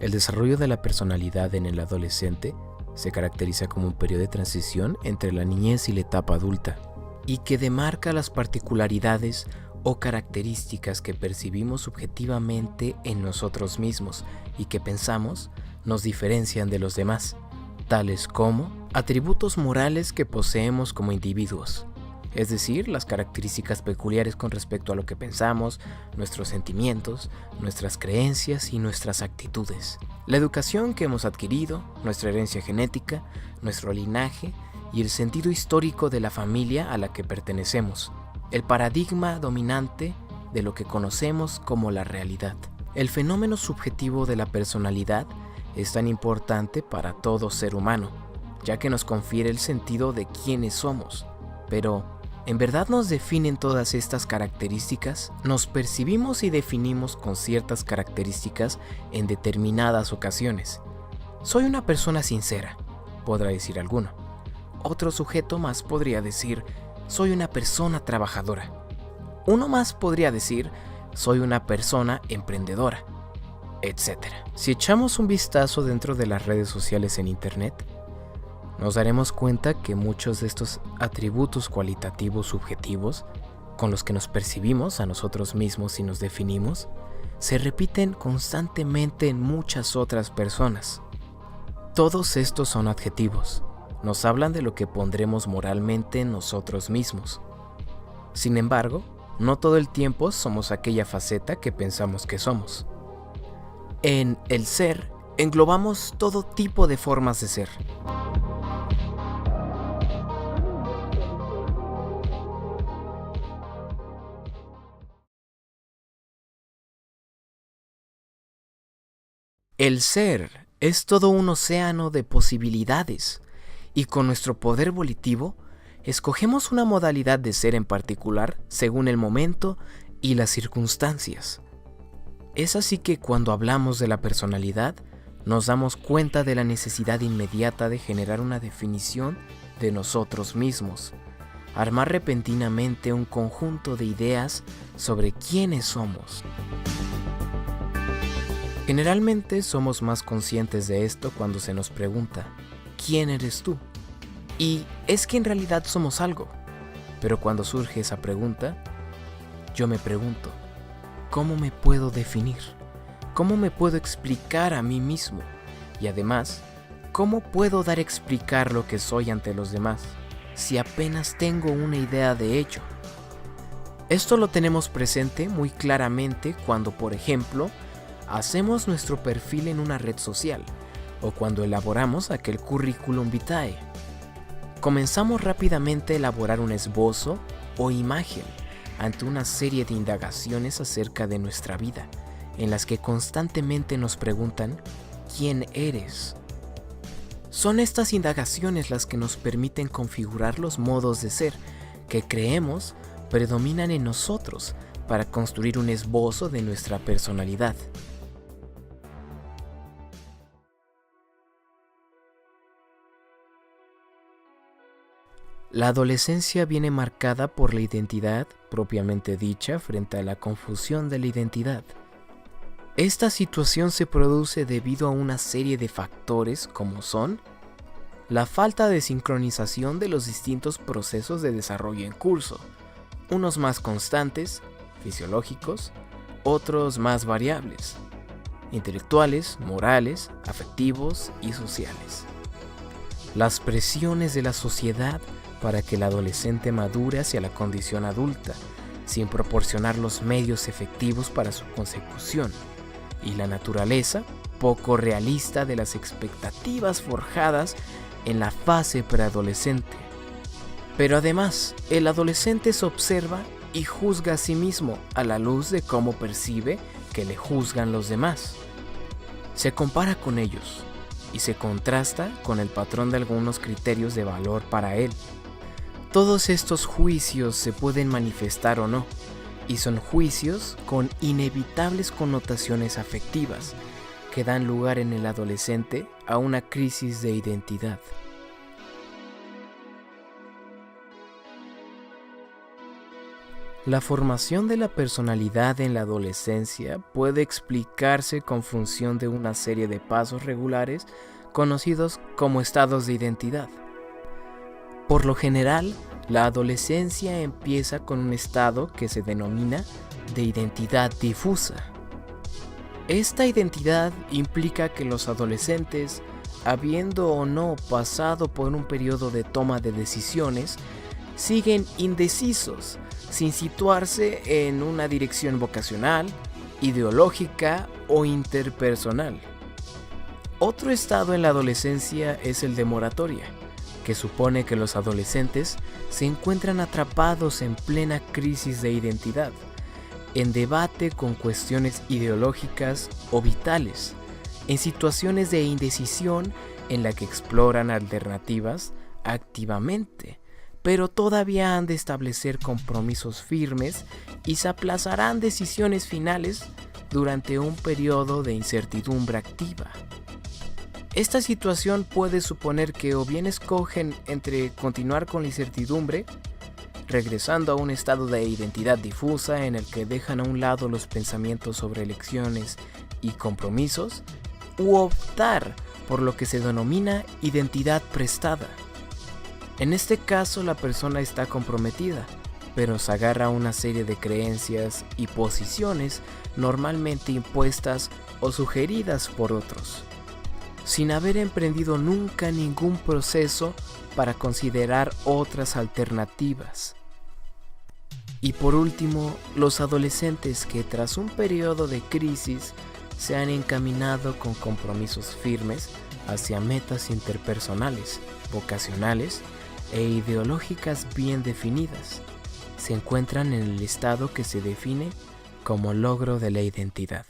El desarrollo de la personalidad en el adolescente se caracteriza como un periodo de transición entre la niñez y la etapa adulta, y que demarca las particularidades o características que percibimos subjetivamente en nosotros mismos y que pensamos nos diferencian de los demás, tales como atributos morales que poseemos como individuos, es decir, las características peculiares con respecto a lo que pensamos, nuestros sentimientos, nuestras creencias y nuestras actitudes. La educación que hemos adquirido, nuestra herencia genética, nuestro linaje y el sentido histórico de la familia a la que pertenecemos. El paradigma dominante de lo que conocemos como la realidad. El fenómeno subjetivo de la personalidad es tan importante para todo ser humano, ya que nos confiere el sentido de quiénes somos. Pero, ¿en verdad nos definen todas estas características? Nos percibimos y definimos con ciertas características en determinadas ocasiones. Soy una persona sincera, podrá decir alguno. Otro sujeto más podría decir, soy una persona trabajadora. Uno más podría decir, soy una persona emprendedora, etc. Si echamos un vistazo dentro de las redes sociales en Internet, nos daremos cuenta que muchos de estos atributos cualitativos subjetivos con los que nos percibimos a nosotros mismos y nos definimos, se repiten constantemente en muchas otras personas. Todos estos son adjetivos. Nos hablan de lo que pondremos moralmente en nosotros mismos. Sin embargo, no todo el tiempo somos aquella faceta que pensamos que somos. En el ser, englobamos todo tipo de formas de ser. El ser es todo un océano de posibilidades. Y con nuestro poder volitivo, escogemos una modalidad de ser en particular según el momento y las circunstancias. Es así que cuando hablamos de la personalidad, nos damos cuenta de la necesidad inmediata de generar una definición de nosotros mismos, armar repentinamente un conjunto de ideas sobre quiénes somos. Generalmente somos más conscientes de esto cuando se nos pregunta, ¿quién eres tú? Y es que en realidad somos algo. Pero cuando surge esa pregunta, yo me pregunto, ¿cómo me puedo definir? ¿Cómo me puedo explicar a mí mismo? Y además, ¿cómo puedo dar a explicar lo que soy ante los demás si apenas tengo una idea de ello? Esto lo tenemos presente muy claramente cuando, por ejemplo, hacemos nuestro perfil en una red social o cuando elaboramos aquel currículum vitae. Comenzamos rápidamente a elaborar un esbozo o imagen ante una serie de indagaciones acerca de nuestra vida, en las que constantemente nos preguntan ¿quién eres? Son estas indagaciones las que nos permiten configurar los modos de ser que creemos predominan en nosotros para construir un esbozo de nuestra personalidad. La adolescencia viene marcada por la identidad propiamente dicha frente a la confusión de la identidad. Esta situación se produce debido a una serie de factores como son la falta de sincronización de los distintos procesos de desarrollo en curso, unos más constantes, fisiológicos, otros más variables, intelectuales, morales, afectivos y sociales. Las presiones de la sociedad para que el adolescente madure hacia la condición adulta, sin proporcionar los medios efectivos para su consecución, y la naturaleza poco realista de las expectativas forjadas en la fase preadolescente. Pero además, el adolescente se observa y juzga a sí mismo a la luz de cómo percibe que le juzgan los demás. Se compara con ellos y se contrasta con el patrón de algunos criterios de valor para él. Todos estos juicios se pueden manifestar o no, y son juicios con inevitables connotaciones afectivas que dan lugar en el adolescente a una crisis de identidad. La formación de la personalidad en la adolescencia puede explicarse con función de una serie de pasos regulares conocidos como estados de identidad. Por lo general, la adolescencia empieza con un estado que se denomina de identidad difusa. Esta identidad implica que los adolescentes, habiendo o no pasado por un periodo de toma de decisiones, siguen indecisos, sin situarse en una dirección vocacional, ideológica o interpersonal. Otro estado en la adolescencia es el de moratoria, que supone que los adolescentes se encuentran atrapados en plena crisis de identidad, en debate con cuestiones ideológicas o vitales, en situaciones de indecisión en la que exploran alternativas activamente, pero todavía han de establecer compromisos firmes y se aplazarán decisiones finales durante un periodo de incertidumbre activa. Esta situación puede suponer que o bien escogen entre continuar con la incertidumbre, regresando a un estado de identidad difusa en el que dejan a un lado los pensamientos sobre elecciones y compromisos, u optar por lo que se denomina identidad prestada. En este caso, la persona está comprometida, pero se agarra a una serie de creencias y posiciones normalmente impuestas o sugeridas por otros, sin haber emprendido nunca ningún proceso para considerar otras alternativas. Y por último, los adolescentes que tras un periodo de crisis se han encaminado con compromisos firmes hacia metas interpersonales, vocacionales e ideológicas bien definidas, se encuentran en el estado que se define como logro de la identidad.